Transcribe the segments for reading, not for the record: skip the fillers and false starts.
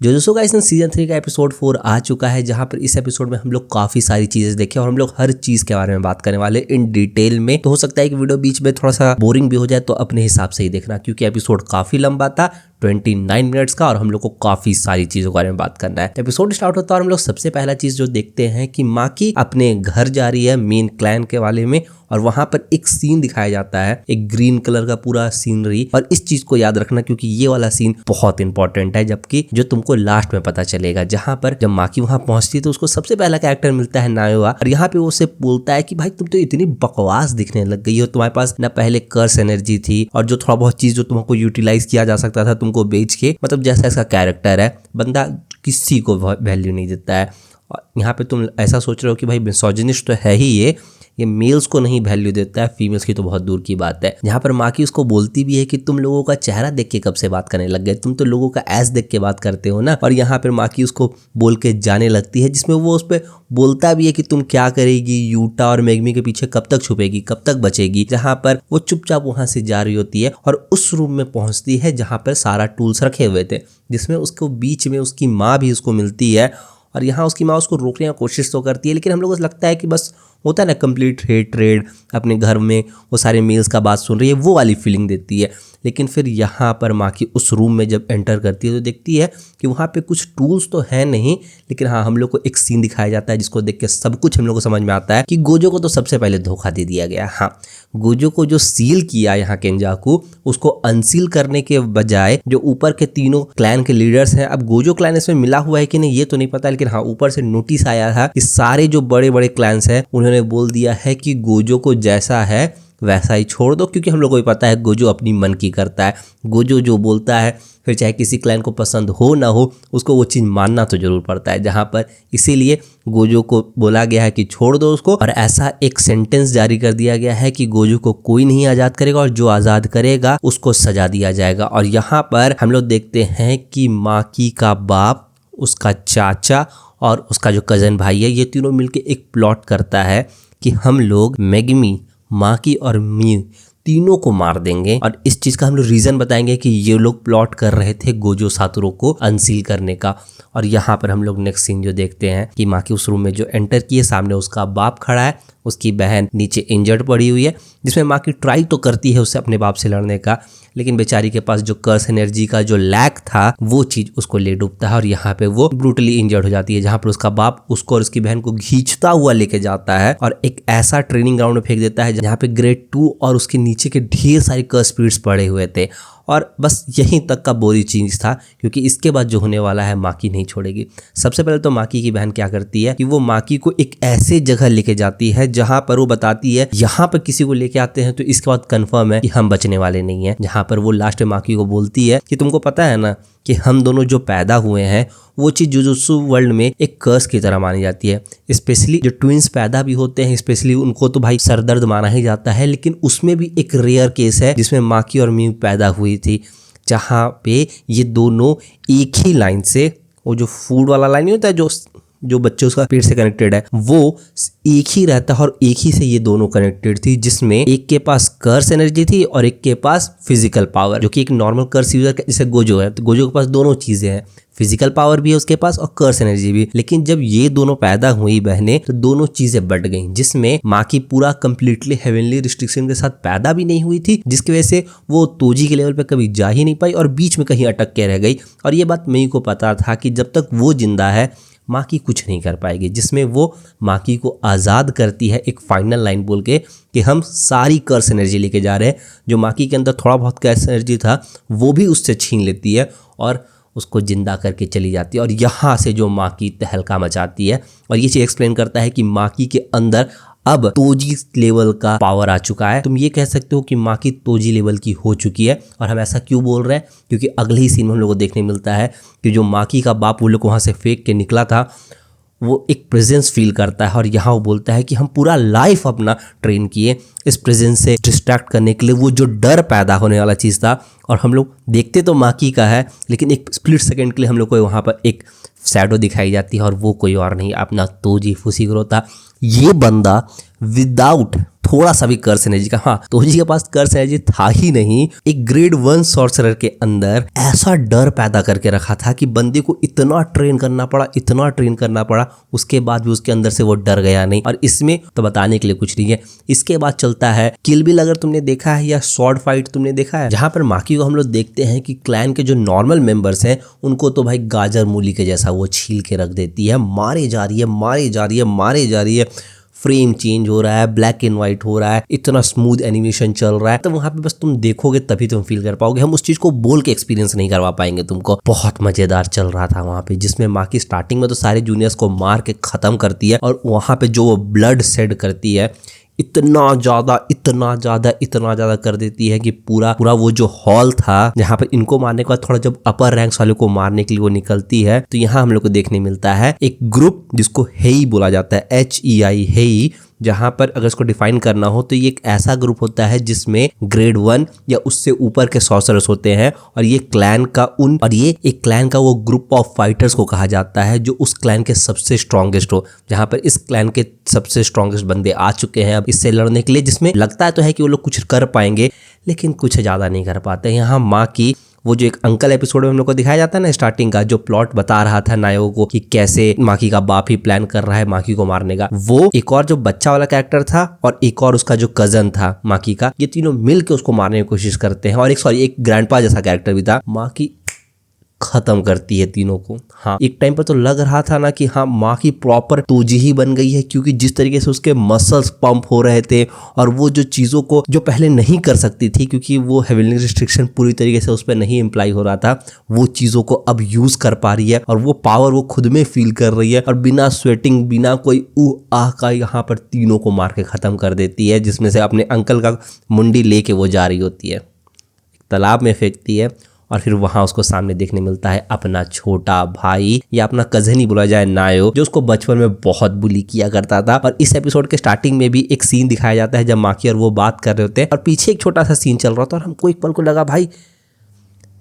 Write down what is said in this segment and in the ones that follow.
जोजोत्सु Kaisen season 3 का episode 4 आ चुका है, जहां पर इस एपिसोड में हम लोग काफी सारी चीजें देखें और हम लोग हर चीज के बारे में बात करने वाले इन डिटेल में। तो हो सकता है कि वीडियो बीच में थोड़ा सा बोरिंग भी हो जाए, तो अपने हिसाब से ही देखना, क्योंकि एपिसोड काफी लंबा था 29 मिनट्स का और हम लोग को काफी सारी चीजों के बारे में बात करना है। एपिसोड स्टार्ट होता है और हम लोग सबसे पहला चीज जो देखते हैं कि माकी अपने घर जा रही है मेन क्लैन के वाले में, और वहां पर एक सीन दिखाया जाता है, एक ग्रीन कलर का पूरा सीनरी। और इस चीज को याद रखना क्योंकि ये वाला सीन बहुत इंपॉर्टेंट है, जबकि जो तुमको लास्ट में पता चलेगा, जहां पर जब माकी वहां पहुंचती है तो उसको सबसे पहला कैरेक्टर मिलता है नायोआ, और यहाँ पे वो उसे बोलता है कि भाई तुम तो इतनी बकवास दिखने लग गई हो, तुम्हारे पास ना पहले कर्स एनर्जी थी और जो थोड़ा बहुत चीज जो तुमको यूटिलाइज किया जा सकता था तुमको बेच के, मतलब जैसा इसका कैरेक्टर है, बंदा किसी को वैल्यू नहीं देता है। और यहाँ पे तुम ऐसा सोच रहे हो कि भाई मिसोजिनिस्ट तो है ही ये मेल्स को नहीं वैल्यू देता है, फीमेल्स की तो बहुत दूर की बात है। यहाँ पर माकी उसको बोलती भी है कि तुम लोगों का चेहरा देख के कब से बात करने लग गए, तुम तो लोगों का ऐस देख के बात करते हो ना। और यहाँ पर माकी उसको बोल के जाने लगती है, जिसमें वो उस पर बोलता भी है कि तुम क्या करेगी, यूटा और मेगमी के पीछे कब तक छुपेगी, कब तक बचेगी। जहाँ पर वो चुपचाप वहां से जा रही होती है और उस रूम में पहुंचती है जहाँ पर सारा टूल्स रखे हुए थे, जिसमें उसको बीच में उसकी माँ भी उसको मिलती है। और यहाँ उसकी माँ उसको रोकने की कोशिश तो करती है, लेकिन हम लोगों को लगता है कि बस होता है ना कंप्लीट हेट्रेड, अपने घर में वो सारे मेल्स का बात सुन रही है, वो वाली फीलिंग देती है। लेकिन फिर यहाँ पर माँ की उस रूम में जब एंटर करती है तो देखती है कि वहाँ पे कुछ टूल्स तो है नहीं, लेकिन हाँ हम लोग को एक सीन दिखाया जाता है जिसको देख के सब कुछ हम लोग को समझ में आता है कि गोजो को तो सबसे पहले धोखा दे दिया गया। हाँ, गोजो को जो सील किया यहाँ केंजाकू, उसको अनसील करने के बजाय जो ऊपर के तीनों क्लैन के लीडर्स हैं, अब गोजो क्लैन इसमें मिला हुआ है कि नहीं ये तो नहीं पता, लेकिन हाँ ऊपर से नोटिस आया था कि सारे जो बड़े बड़े क्लैन्स हैं उन्होंने बोल दिया है कि गोजो को जैसा है वैसा ही छोड़ दो, क्योंकि हम लोग को भी पता है गोजो अपनी मन की करता है। गोजो जो बोलता है फिर चाहे किसी क्लैन को पसंद हो ना हो, उसको वो चीज़ मानना तो जरूर पड़ता है। जहाँ पर इसीलिए गोजो को बोला गया है कि छोड़ दो उसको, और ऐसा एक सेंटेंस जारी कर दिया गया है कि गोजो को कोई नहीं आज़ाद करेगा और जो आज़ाद करेगा उसको सजा दिया जाएगा। और यहाँ पर हम लोग देखते हैं कि माकी का बाप, उसका चाचा और उसका जो कज़न भाई है, ये तीनों मिलके एक प्लॉट करता है कि हम लोग मेगमी, माकी और मी तीनों को मार देंगे। और इस चीज़ का हम लोग रीज़न बताएंगे कि ये लोग प्लॉट कर रहे थे गोजो सातोरू को अनसील करने का। और यहाँ पर हम लोग नेक्स्ट सीन जो देखते हैं कि माकी उस रूम में जो एंटर किए, सामने उसका बाप खड़ा है, उसकी बहन नीचे इंजर्ड पड़ी हुई है, जिसमें माकी ट्राई तो करती है उससे अपने बाप से लड़ने का, लेकिन बेचारी के पास जो कर्स एनर्जी का जो लैक था वो चीज उसको ले डूबता है और यहाँ पे वो ब्रूटली इंजर्ड हो जाती है। जहाँ पर उसका बाप उसको और उसकी बहन को खींचता हुआ लेके जाता है और एक ऐसा ट्रेनिंग ग्राउंड में फेंक देता है जहाँ पे ग्रेड 2 और उसके नीचे के ढेर सारे कर्स स्पिरिट्स पड़े हुए थे। और बस यहीं तक का बोरी चीज था, क्योंकि इसके बाद जो होने वाला है माकी नहीं छोड़ेगी। सबसे पहले तो माकी की बहन क्या करती है कि वो माकी को एक ऐसे जगह लेके जाती है जहां पर वो बताती है यहाँ पर किसी को लेके आते हैं तो इसके बाद कंफर्म है कि हम बचने वाले नहीं हैं। जहां पर वो लास्ट में माकी को बोलती है कि तुमको पता है ना कि हम दोनों जो पैदा हुए हैं वो चीज़ जुजुत्सु वर्ल्ड में एक कर्स की तरह मानी जाती है। स्पेशली जो ट्विंस पैदा भी होते हैं, स्पेशली उनको तो भाई सरदर्द माना ही जाता है, लेकिन उसमें भी एक रेयर केस है जिसमें माकी और मी पैदा हुई थी, जहाँ पे ये दोनों एक ही लाइन से, वो जो फूड वाला लाइन नहीं होता है जो बच्चे उसका पेट से कनेक्टेड है, वो एक ही रहता है और एक ही से ये दोनों कनेक्टेड थी, जिसमें एक के पास कर्स एनर्जी थी और एक के पास फिजिकल पावर, जो कि एक नॉर्मल कर्स यूजर जैसे गोजो है, तो गोजो के पास दोनों चीजें हैं, फिजिकल पावर भी है उसके पास और कर्स एनर्जी भी। लेकिन जब ये दोनों पैदा हुई बहनें तो दोनों चीजें बढ़ गईं, जिसमें माकी पूरा कंप्लीटली हेवनली रिस्ट्रिक्शन के साथ पैदा भी नहीं हुई थी, जिसकी वजह से वो तोजी के लेवल पे कभी जा ही नहीं पाई और बीच में कहीं अटक के रह गई। और ये बात मई को पता था कि जब तक वो जिंदा है माकी कुछ नहीं कर पाएगी, जिसमें वो माकी को आज़ाद करती है एक फाइनल लाइन बोल के कि हम सारी कर्स एनर्जी लेके जा रहे हैं। जो माकी के अंदर थोड़ा बहुत कर्स एनर्जी था वो भी उससे छीन लेती है और उसको जिंदा करके चली जाती है। और यहाँ से जो माकी तहलका मचाती है, और ये चीज़ एक्सप्लेन करता है कि माकी के अंदर अब तोजी लेवल का पावर आ चुका है। तुम ये कह सकते हो कि माकी तोजी लेवल की हो चुकी है। और हम ऐसा क्यों बोल रहे हैं, क्योंकि अगले ही सीन में हम लोग को देखने मिलता है कि जो माकी का बाप वो लोग वहाँ से फेंक के निकला था, वो एक प्रेजेंस फील करता है और यहाँ वो बोलता है कि हम पूरा लाइफ अपना ट्रेन किए इस प्रेजेंस से डिस्ट्रैक्ट करने के लिए, वो जो डर पैदा होने वाला चीज़ था। और हम लोग देखते तो माकी का है, लेकिन एक स्प्लिट सेकंड के लिए हम लोग को वहाँ पर एक शैडो दिखाई जाती है और वो कोई और नहीं अपना तोजी फुसिग्रो था। ये बंदा विदाउट थोड़ा सा भी कर्स एनर्जी का। हाँ, तोजी के पास कर्स एनर्जी था ही नहीं, एक ग्रेड 1 सॉर्सरर के अंदर ऐसा डर पैदा करके रखा था कि बंदे को इतना ट्रेन करना पड़ा, इतना ट्रेन करना पड़ा, उसके बाद भी उसके अंदर से वो डर गया नहीं। और इसमें तो बताने के लिए कुछ नहीं है। इसके बाद चलता है किल बिल, अगर तुमने देखा है, या स्वॉर्ड फाइट तुमने देखा है, जहां पर माकी को हम लोग देखते हैं कि क्लैन के जो नॉर्मल मेंबर्स हैं उनको तो भाई गाजर मूली के जैसा वो छील के रख देती है, मारे जा रही है, मारे जा रही है, मारे जा रही है। फ्रेम चेंज हो रहा है, ब्लैक एंड व्हाइट हो रहा है, इतना स्मूथ एनिमेशन चल रहा है। तो वहां पे बस तुम देखोगे तभी तुम फील कर पाओगे, हम उस चीज को बोल के एक्सपीरियंस नहीं करवा पाएंगे तुमको। बहुत मजेदार चल रहा था वहां पे, जिसमें माकी स्टार्टिंग में तो सारे जूनियर्स को मार के खत्म करती है, और वहां पे जो वो ब्लड शेड करती है इतना ज्यादा कर देती है कि पूरा वो जो हॉल था जहाँ पर इनको मारने के बाद थोड़ा जब अपर रैंक्स वाले को मारने के लिए वो निकलती है, तो यहाँ हम लोग को देखने मिलता है एक ग्रुप जिसको हेई बोला जाता है, HEI, हेई। जहां पर अगर इसको डिफाइन करना हो तो ये एक ऐसा ग्रुप होता है जिसमें ग्रेड 1 या उससे ऊपर के सॉर्सरर्स होते हैं, और ये क्लैन का वो ग्रुप ऑफ फाइटर्स को कहा जाता है जो उस क्लैन के सबसे स्ट्रॉन्गेस्ट हो। जहां पर इस क्लैन के सबसे स्ट्रॉन्गेस्ट बंदे आ चुके हैं अब इससे लड़ने के लिए, जिसमें लगता तो है कि वो लोग कुछ कर पाएंगे लेकिन कुछ ज्यादा नहीं कर पाते। यहाँ माँ की वो जो एक अंकल एपिसोड में हम लोग को दिखाया जाता है ना, स्टार्टिंग का जो प्लॉट बता रहा था नायो को कि कैसे माकी का बाप ही प्लान कर रहा है माकी को मारने का, वो एक और जो बच्चा वाला कैरेक्टर था और एक और उसका जो कजन था माकी का, ये तीनों मिल के उसको मारने की कोशिश करते हैं। और एक ग्रैंडपा जैसा कैरेक्टर भी था। माकी खत्म करती है तीनों को। हाँ, एक टाइम पर तो लग रहा था ना कि हाँ माँ की प्रॉपर तोजी ही बन गई है, क्योंकि जिस तरीके से उसके मसल्स पंप हो रहे थे और वो जो चीज़ों को जो पहले नहीं कर सकती थी क्योंकि वो हेविलिंग रिस्ट्रिक्शन पूरी तरीके से उस पर नहीं इम्प्लाई हो रहा था, वो चीज़ों को अब यूज कर पा रही है और वो पावर वो खुद में फील कर रही है, और बिना स्वेटिंग, बिना कोई आह का यहाँ पर तीनों को मार के खत्म कर देती है, जिसमें से अपने अंकल का मुंडी लेके वो जा रही होती है, तालाब में फेंकती है। और फिर वहां उसको सामने देखने मिलता है अपना छोटा भाई या अपना कजन ही बोला जाए, नायो, जो उसको बचपन में बहुत बुली किया करता था। और इस एपिसोड के स्टार्टिंग में भी एक सीन दिखाया जाता है जब माकी और वो बात कर रहे होते हैं और पीछे एक छोटा सा सीन चल रहा था, और हमको एक पल को लगा भाई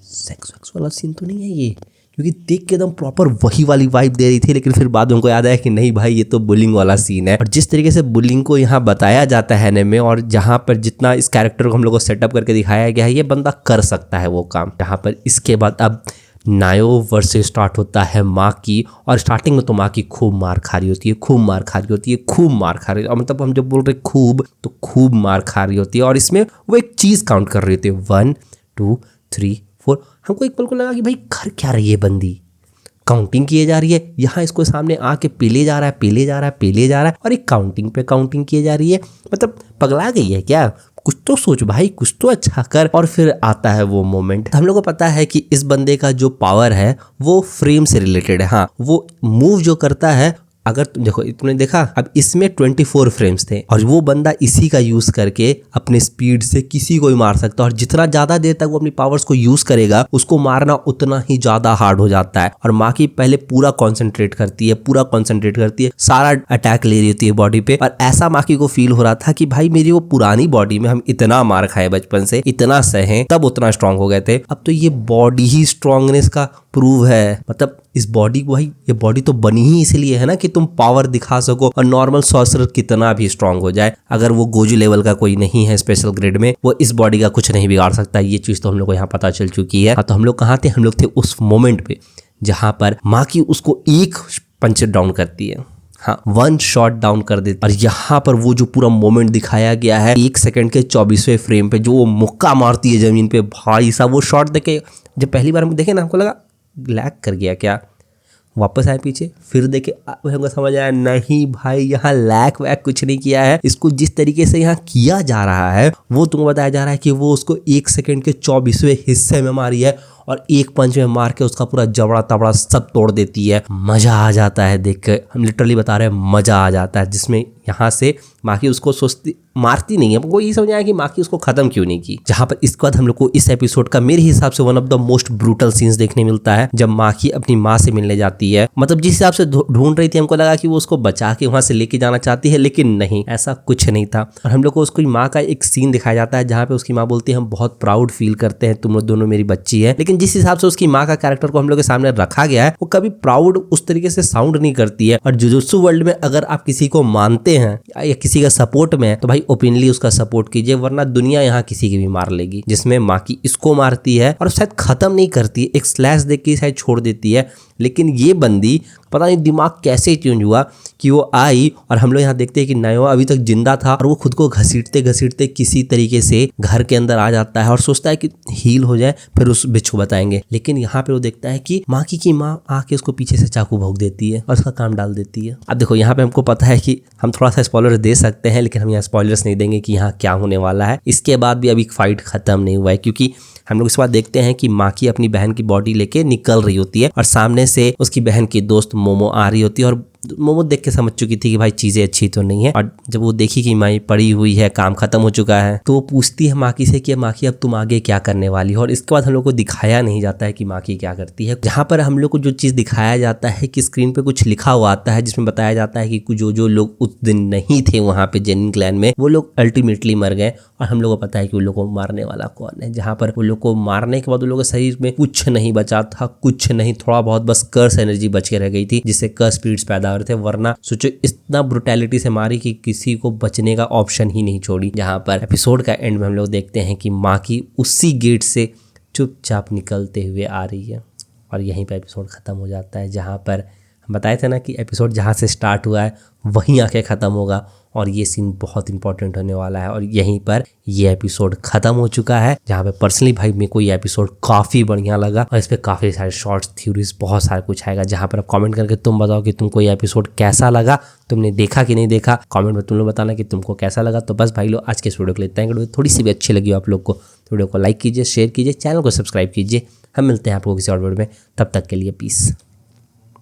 सेक्स वाला सीन तो नहीं है ये, क्योंकि देख के एकदम प्रॉपर वही वाली वाइब दे रही थी। लेकिन फिर बाद में उनको याद आया कि नहीं भाई ये तो बुलिंग वाला सीन है। और जिस तरीके से बुलिंग को यहाँ बताया जाता है एनीमे, और जहाँ पर जितना इस कैरेक्टर को हम लोग को सेटअप करके दिखाया गया है, ये बंदा कर सकता है वो काम। जहाँ पर इसके बाद अब नायो वर्सेस स्टार्ट होता है माँ की, और स्टार्टिंग में तो माँ की खूब मार खा रही होती है, और मतलब हम जब बोल रहे खूब तो खूब मार खा रही होती है। और इसमें वो एक चीज काउंट कर रही होती है 1 2 3 4। हमको एक पल को लगा कि भाई कर क्या रही है बंदी, काउंटिंग किए जा रही है, यहाँ इसको सामने आके पेले जा रहा है और एक काउंटिंग पे काउंटिंग किए जा रही है। मतलब पगला गई है क्या? कुछ तो सोच भाई, कुछ तो अच्छा कर। और फिर आता है वो मोमेंट। हम लोग को पता है कि इस बंदे का जो पावर है वो फ्रेम से रिलेटेड है। हाँ, वो मूव जो करता है, अगर तुम देखो, तुमने देखा अब इसमें 24 फ्रेम्स थे और वो बंदा इसी का यूज करके अपने स्पीड से किसी को भी मार सकता है, और जितना ज्यादा देर तक वो अपनी पावर्स को यूज करेगा उसको मारना उतना ही ज्यादा हार्ड हो जाता है। और माँ की पहले पूरा कंसंट्रेट करती है, सारा अटैक ले रही होती है बॉडी पे, और ऐसा माँ की को फील हो रहा था कि भाई मेरी वो पुरानी बॉडी में हम इतना मार खाए बचपन से, इतना सहे, तब उतना स्ट्रांग हो गए थे, अब तो ये बॉडी ही स्ट्रांगनेस का प्रूव है। मतलब इस बॉडी को, भाई ये बॉडी तो बनी ही इसलिए है ना कि तुम पावर दिखा सको, और नॉर्मल सॉर्सरर कितना भी स्ट्रांग हो जाए, अगर वो गोजू लेवल का कोई नहीं है स्पेशल ग्रेड में, वो इस बॉडी का कुछ नहीं बिगाड़ सकता। ये चीज तो हम लोग को यहाँ पता चल चुकी है। तो हम लोग कहाँ थे? हम लोग थे उस मोमेंट पे जहां पर माँ की उसको एक पंच डाउन करती है। हाँ, 1 शॉट डाउन कर देती। और यहाँ पर वो जो पूरा मोमेंट दिखाया गया है 1 सेकंड के 24वें फ्रेम पे, जो वो मुक्का मारती है जमीन पे, भाई साहब वो शॉट देखे जब पहली बार हम देखे ना, हमको लगा लैग कर गया क्या। वापस आए पीछे, फिर देखे, हमको समझ आया नहीं भाई यहाँ लैग वैग कुछ नहीं किया है। इसको जिस तरीके से यहाँ किया जा रहा है वो तुमको बताया जा रहा है कि वो उसको 1 सेकंड के 24वें हिस्से में मारी है, और एक पंच में मार के उसका पूरा जबड़ा तबड़ा सब तोड़ देती है। मजा आ जाता है देख के, हम लिटरली बता रहे हैं, मजा आ जाता है। जिसमें यहाँ से माकी उसको सोचती, मारती नहीं है, हमको ये समझ आया कि माकी उसको खत्म क्यों नहीं की। जहाँ पर इसके बाद हम लोग को इस एपिसोड का मेरे हिसाब से one of the most brutal scenes देखने मिलता है, जब माकी अपनी माँ से मिलने जाती है। मतलब जिस हिसाब से ढूंढ रही थी, हमको लगा कि वो उसको बचा के वहां से लेके जाना चाहती है, लेकिन नहीं, ऐसा कुछ नहीं था। और हम लोग को उसकी माँ का एक सीन दिखाया जाता है जहाँ पे उसकी माँ बोलती है हम बहुत प्राउड फील करते हैं, तुम लोग दोनों मेरी बच्ची है। लेकिन लेकिन जिस हिसाब से उसकी माँ का कैरेक्टर को हम लोग के सामने रखा गया है वो कभी प्राउड उस तरीके से साउंड नहीं करती है। और जुजुत्सु वर्ल्ड में अगर आप किसी को मानते हैं या किसी का सपोर्ट में है तो भाई ओपनली उसका सपोर्ट कीजिए, वरना दुनिया यहाँ किसी की भी मार लेगी। जिसमें माँ की इसको मारती है और शायद खत्म नहीं करती, एक स्लैश देख के शायद छोड़ देती है, लेकिन ये बंदी पता नहीं दिमाग कैसे चेंज हुआ कि वो आई और हम लोग यहाँ देखते हैं कि नायो अभी तक जिंदा था और वो खुद को घसीटते घसीटते किसी तरीके से घर के अंदर आ जाता है और सोचता है कि हील हो जाए फिर उस बिच्छू बताएंगे। लेकिन यहाँ पे वो देखता है कि माँ की माँ आके उसको पीछे से चाकू भोंक देती है और उसका काम डाल देती है। अब देखो यहाँ पे हमको पता है कि हम थोड़ा सा स्पॉइलर दे सकते हैं, लेकिन हम यहाँ स्पॉइलर्स नहीं देंगे कि यहाँ क्या होने वाला है। इसके बाद भी अभी फाइट खत्म नहीं हुआ है, क्योंकि हम लोग इस बात देखते हैं कि माँ की अपनी बहन की बॉडी लेके निकल रही होती है और सामने से उसकी बहन की दोस्त मोमो आ रही होती है और मोमो देख के समझ चुकी थी कि भाई चीजें अच्छी तो नहीं है। और जब वो देखी कि माँ पड़ी हुई है, काम खत्म हो चुका है, तो वो पूछती है माकी से कि माकी अब तुम आगे क्या करने वाली हो। और इसके बाद हम लोग को दिखाया नहीं जाता है कि माकी क्या करती है। जहाँ पर हम लोग को जो चीज दिखाया जाता है कि स्क्रीन पे कुछ लिखा हुआ आता है जिसमें बताया जाता है कि जो लोग उस दिन नहीं थे वहां पे जेनिन क्लैन में, वो लोग अल्टीमेटली मर गए और हम लोग को पता है कि वो लोग को मारने वाला कौन है। जहाँ पर वो लोग को मारने के बाद उन लोगों के शरीर में कुछ नहीं बचा था, कुछ नहीं, थोड़ा बहुत बस कर्स एनर्जी बच के रह गई थी जिससे कर्स स्पिरिट्स पैदा हो रहे थे। वरना सोचो इतना ब्रुटैलिटी से मारी कि किसी को बचने का ऑप्शन ही नहीं छोड़ी। जहाँ पर एपिसोड का एंड में हम लोग देखते हैं कि माँ की उसी गेट से चुपचाप निकलते हुए आ रही है और यहीं पर एपिसोड खत्म हो जाता है। जहाँ पर हम बताए थे ना कि एपिसोड जहाँ से स्टार्ट हुआ है वहीं आके ख़त्म होगा और ये सीन बहुत इंपॉर्टेंट होने वाला है। और यहीं पर ये एपिसोड ख़त्म हो चुका है, जहाँ पे पर्सनली भाई मेरे को ये एपिसोड काफ़ी बढ़िया लगा और इस पर काफ़ी सारे शॉर्ट्स, थ्योरीज, बहुत सारा कुछ आएगा। जहाँ पर आप कमेंट करके तुम बताओ कि तुमको ये एपिसोड कैसा लगा, तुमने देखा कि नहीं देखा। कमेंट में तुम लोग बताना कि तुमको कैसा लगा। तो बस भाई लोग आज के इस वीडियो के लिए इतना ही। थोड़ी सी भी अच्छी लगी हो आप लोग को तो वीडियो को लाइक कीजिए, शेयर कीजिए, चैनल को सब्सक्राइब कीजिए। हम मिलते हैं आपको किसी और वीडियो में, तब तक के लिए पीस।